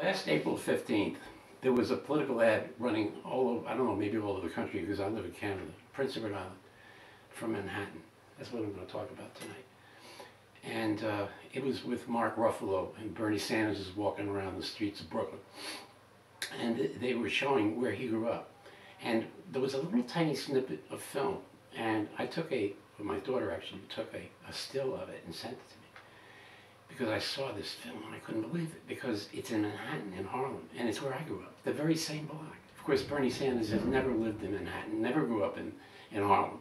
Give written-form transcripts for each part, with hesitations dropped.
Last April 15th, there was a political ad running all over, I don't know, maybe all over the country because I live in Canada, Prince Edward Island, from Manhattan. That's what I'm going to talk about tonight. And it was with Mark Ruffalo, and Bernie Sanders is walking around the streets of Brooklyn. And they were showing where he grew up. And there was a little tiny snippet of film, and I took my daughter actually took a still of it and sent it to me. Because I saw this film and I couldn't believe it, because it's in Manhattan, in Harlem, and it's where I grew up, the very same block. Of course, Bernie Sanders has never lived in Manhattan, never grew up in Harlem,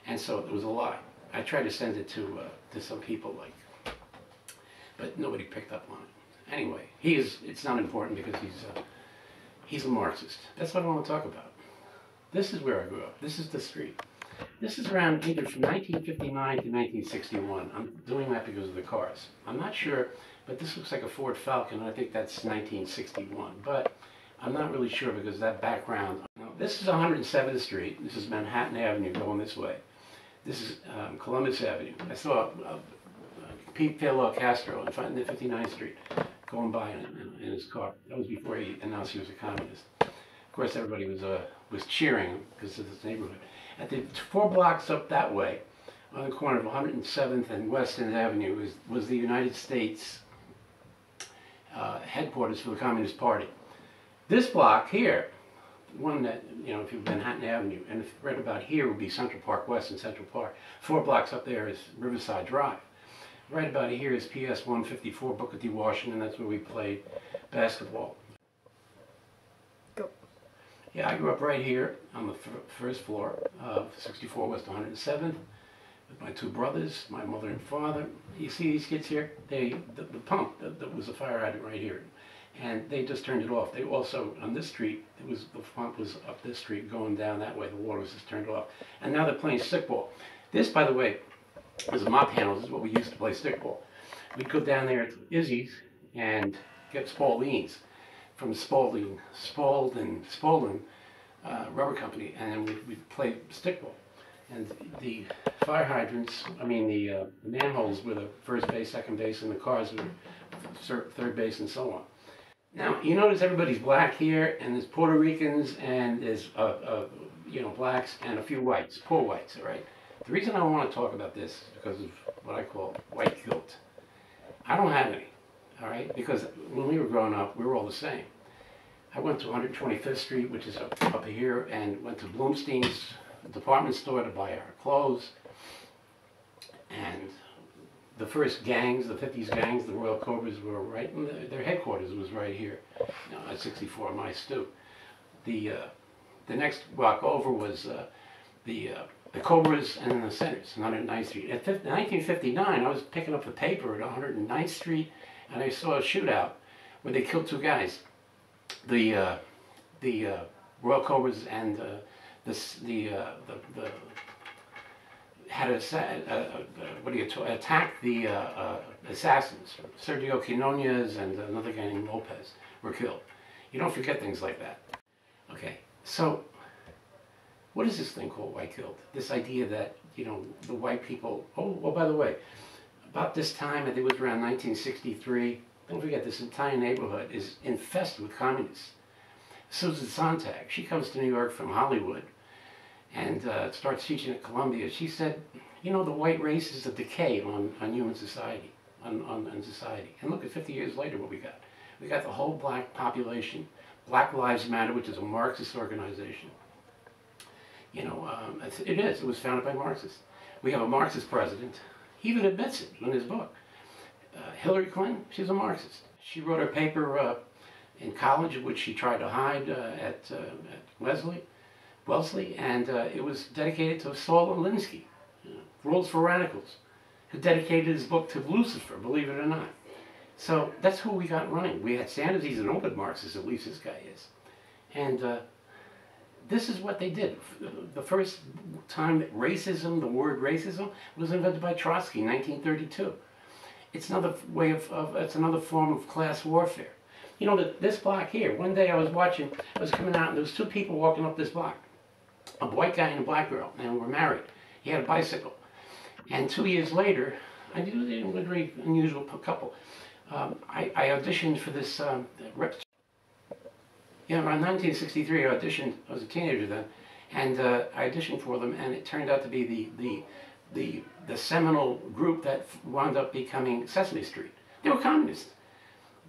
and so it was a lie. I tried to send it to some people, but nobody picked up on it. Anyway, it's not important because he's a Marxist. That's what I want to talk about. This is where I grew up. This is the street. This is around either from 1959 to 1961. I'm doing that because of the cars. I'm not sure, but this looks like a Ford Falcon. I think that's 1961, but I'm not really sure because that background. This is 107th Street. This is Manhattan Avenue going this way. This is Columbus Avenue. I saw Pete Fidel Castro in 59th Street going by in his car. That was before he announced he was a communist. Of course, everybody was cheering because of this neighborhood. At the 4 blocks up that way, on the corner of 107th and West End Avenue, was the United States headquarters for the Communist Party. This block here, one that, if you've Manhattan Avenue, and right about here would be Central Park West and Central Park. 4 blocks up there is Riverside Drive. Right about here is PS 154, Booker T. Washington. That's where we played basketball. Yeah, I grew up right here on the first floor of 64 West 107th with my 2 brothers, my mother and father. You see these kids here? The pump, that was a fire hydrant right here, and they just turned it off. They also, on this street, the pump was up this street going down that way. The water was just turned off. And now they're playing stickball. This, by the way, is a mop handle. This is what we used to play stickball. We'd go down there to Izzy's and get Spalding's from Spalding Rubber Company, and then we'd play stickball. And the fire hydrants, the manholes were the first base, second base, and the cars were third base, and so on. Now, you notice everybody's black here, and there's Puerto Ricans, and there's blacks, and a few whites, poor whites, all right? The reason I want to talk about this is because of what I call white guilt. I don't have any. All right, because when we were growing up, we were all the same. I went to 125th Street, which is up here, and went to Bloomstein's department store to buy our clothes. And the first gangs, the 50s gangs, the Royal Cobras, were right in their headquarters was right here, at 64 My Stew. The next block over was the Cobras and then the Centers, 109th Street. At 1959, I was picking up the paper at 109th Street, and I saw a shootout where they killed 2 guys. The Royal Cobras and attacked the assassins. Sergio Quinones and another guy named Lopez were killed. You don't forget things like that. Okay, so what is this thing called white guilt? This idea that, the white people, oh, by the way, about this time, I think it was around 1963, don't forget this entire neighborhood is infested with communists. Susan Sontag, she comes to New York from Hollywood and starts teaching at Columbia. She said, the white race is a decay on human society, on society. And look at 50 years later what we got. We got the whole black population, Black Lives Matter, which is a Marxist organization. It was founded by Marxists. We have a Marxist president. He even admits it in his book. Hillary Clinton, she's a Marxist. She wrote her paper in college, which she tried to hide at Wellesley, and it was dedicated to Saul Alinsky, Rules for Radicals, who dedicated his book to Lucifer, believe it or not. So that's who we got running. We had Sanders, he's an open Marxist, at least this guy is. And this is what they did. The first time that racism, the word racism, was invented by Trotsky in 1932. It's another way it's another form of class warfare. This block here, one day I was coming out, and there was 2 people walking up this block. A white guy and a black girl, and were married. He had a bicycle. And 2 years later, I was a very unusual couple. I auditioned for this Yeah, around 1963, I auditioned. I was a teenager then, and I auditioned for them, and it turned out to be the seminal group that wound up becoming Sesame Street. They were communists.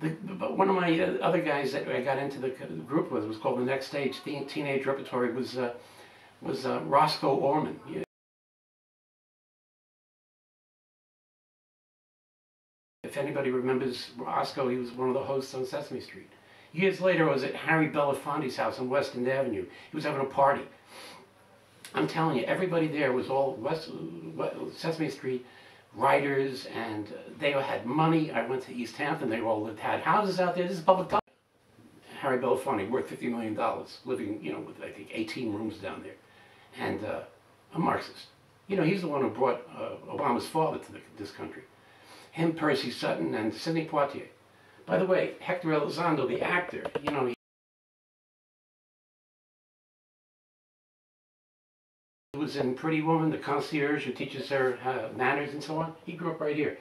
But one of my other guys that I got into the group with was called The Next Stage. Teenage repertory was Roscoe Orman. If anybody remembers Roscoe, he was one of the hosts on Sesame Street. Years later, I was at Harry Belafonte's house on West End Avenue. He was having a party. I'm telling you, everybody there was all Sesame Street writers, and they had money. I went to East Hampton. They all had houses out there. This is public property. Harry Belafonte, worth $50 million, living, with I think 18 rooms down there, and a Marxist. He's the one who brought Obama's father to this country. Him, Percy Sutton, and Sidney Poitier. By the way, Hector Elizondo, the actor, he was in Pretty Woman, the concierge who teaches her manners and so on. He grew up right here.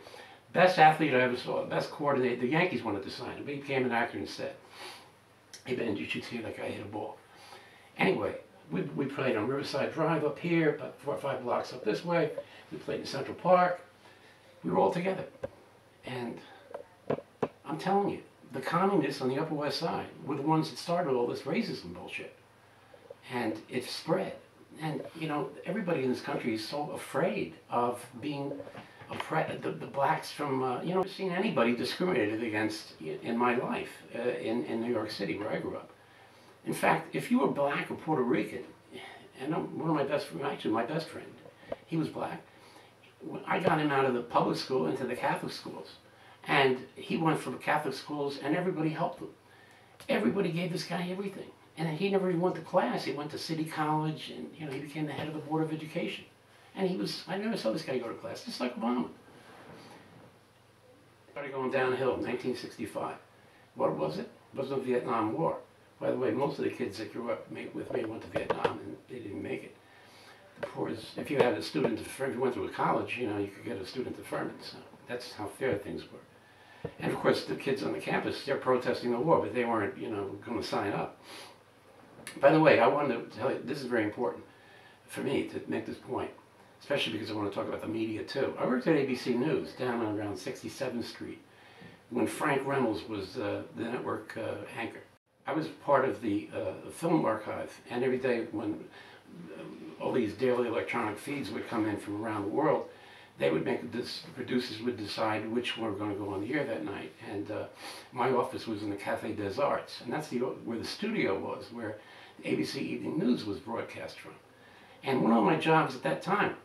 Best athlete I ever saw, best coordinator. The Yankees wanted to sign him, but he became an actor instead. And you should see that guy hit a ball. Anyway, we played on Riverside Drive up here, about 4 or 5 blocks up this way. We played in Central Park. We were all together. And I'm telling you, the communists on the Upper West Side were the ones that started all this racism bullshit. And it spread. And, everybody in this country is so afraid of being oppressed. The blacks from, I've seen anybody discriminated against in my life in New York City, where I grew up. In fact, if you were black or Puerto Rican, and one of my best friends, actually my best friend, he was black, I got him out of the public school into the Catholic schools. And he went from the Catholic schools, and everybody helped him. Everybody gave this guy everything. And he never even went to class. He went to City College, and he became the head of the Board of Education. And I never saw this guy go to class, just like Obama. Started going downhill in 1965. What was it? It was the Vietnam War. By the way, most of the kids that grew up with me went to Vietnam, and they didn't make it. If you had a student deferment, if you went to a college, you could get a student deferment. So that's how fair things were. And of course, the kids on the campus, they're protesting the war, but they weren't, going to sign up. By the way, I wanted to tell you, this is very important for me to make this point, especially because I want to talk about the media too. I worked at ABC News down around 67th Street when Frank Reynolds was the network anchor. I was part of the film archive, and every day when all these daily electronic feeds would come in from around the world, they would producers would decide which were going to go on the air that night. And my office was in the Café des Arts, and that's where the studio was, where ABC Evening News was broadcast from. And one of my jobs at that time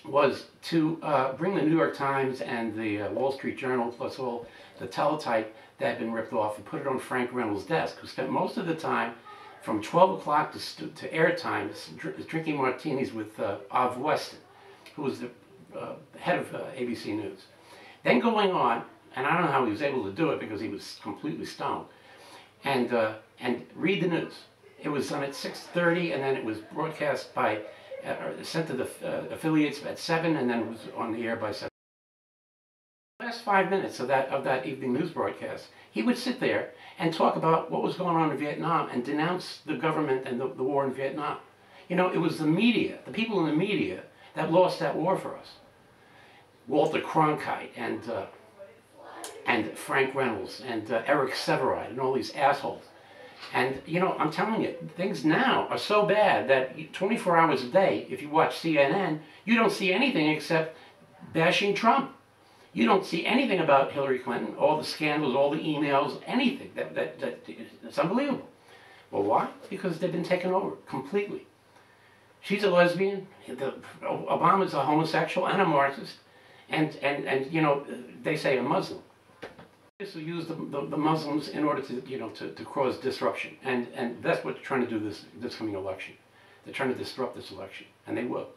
was to bring the New York Times and the Wall Street Journal, plus all the teletype that had been ripped off, and put it on Frank Reynolds' desk, who spent most of the time from 12 o'clock to airtime drinking martinis with Av Weston, who was the head of ABC News. Then going on, and I don't know how he was able to do it because he was completely stoned, and read the news. It was on at 6:30, and then it was broadcast sent to the affiliates at 7, and then it was on the air by 7. The last 5 minutes of that evening news broadcast, he would sit there and talk about what was going on in Vietnam and denounce the government and the war in Vietnam. It was the media, the people in the media, that lost that war for us. Walter Cronkite and Frank Reynolds and Eric Sevareid and all these assholes. And, I'm telling you, things now are so bad that 24 hours a day, if you watch CNN, you don't see anything except bashing Trump. You don't see anything about Hillary Clinton, all the scandals, all the emails, anything. It's unbelievable. Well, why? Because they've been taken over completely. She's a lesbian. Obama's a homosexual and a Marxist. And they say a Muslim. This will use the Muslims in order to cause disruption, and that's what they're trying to do this coming election. They're trying to disrupt this election, and they will.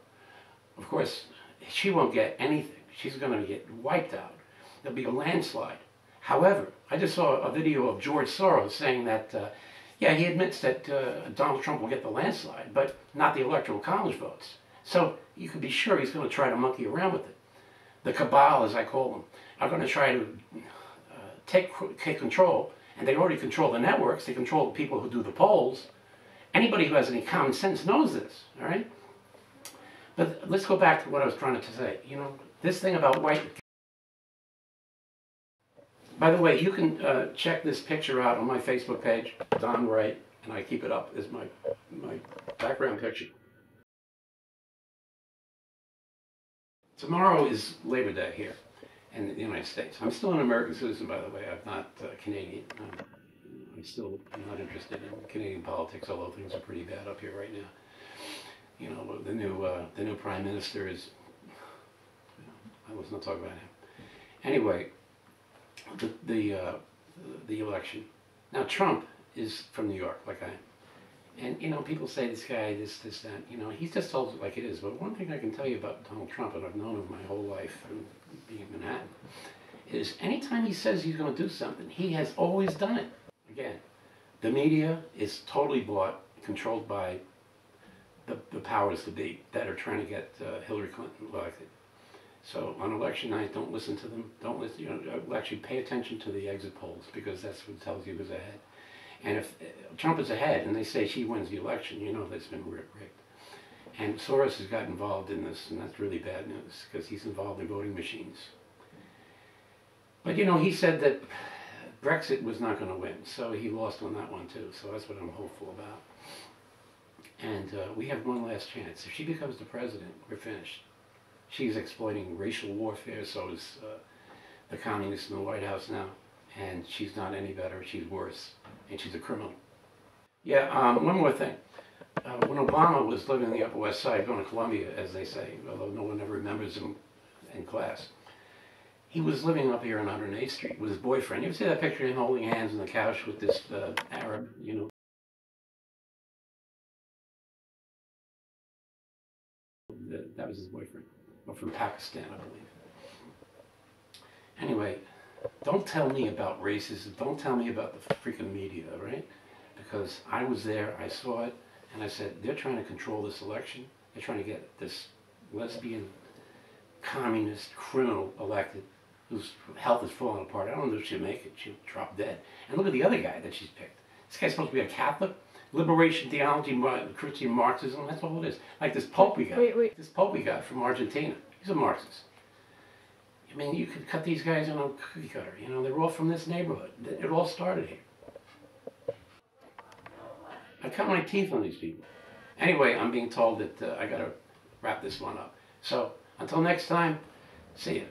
Of course, she won't get anything. She's going to get wiped out. There'll be a landslide. However, I just saw a video of George Soros saying that, yeah, he admits that Donald Trump will get the landslide, but not the electoral college votes. So you can be sure he's going to try to monkey around with it. The cabal, as I call them, are going to try to take control And they already control the networks. They control the people who do the polls. Anybody who has any common sense knows this, all right? But let's go back to what I was trying to say. You know, this thing about Wright. By the way, you can check this picture out on my Facebook page, Don Wright, and I keep it up as my background picture. Tomorrow is Labor Day here in the United States. I'm still an American citizen, by the way. I'm not Canadian. I'm still not interested in Canadian politics, although things are pretty bad up here right now. You know, the new Prime Minister is, I was not talking about him. Anyway, the election. Now, Trump is from New York, like I am. And, you know, people say this guy, this, that, you know, he's just told it like it is. But one thing I can tell you about Donald Trump, and I've known him my whole life, and being in Manhattan, is anytime he says he's going to do something, he has always done it. Again, the media is totally bought, controlled by the powers to be that are trying to get Hillary Clinton elected. So on election night, don't listen to them. Don't listen. You know, actually pay attention to the exit polls, because that's what tells you who's ahead. And if Trump is ahead and they say she wins the election, you know that's been rigged. And Soros has got involved in this, and that's really bad news, because he's involved in voting machines. But you know, he said that Brexit was not going to win, so he lost on that one too. So that's what I'm hopeful about. And we have one last chance. If she becomes the president, we're finished. She's exploiting racial warfare, so is the communists in the White House now. And she's not any better, she's worse. And she's a criminal. Yeah, one more thing. When Obama was living in the Upper West Side, going to Columbia, as they say, although no one ever remembers him in class, he was living up here on 108th Street with his boyfriend. You ever see that picture of him holding hands on the couch with this Arab, you know? That was his boyfriend. Or from Pakistan, I believe. Anyway, don't tell me about racism. Don't tell me about the freaking media, right? Because I was there, I saw it, and I said, they're trying to control this election. They're trying to get this lesbian, communist, criminal elected, whose health is falling apart. I don't know if she'll make it. She'll drop dead. And look at the other guy that she's picked. This guy's supposed to be a Catholic. Liberation theology, Christian Marxism, that's all it is. Like this Pope we got. This Pope we got from Argentina. He's a Marxist. I mean, you could cut these guys on a cookie cutter. You know, they're all from this neighborhood. It all started here. I cut my teeth on these people. Anyway, I'm being told that I got to wrap this one up. So, until next time, see ya.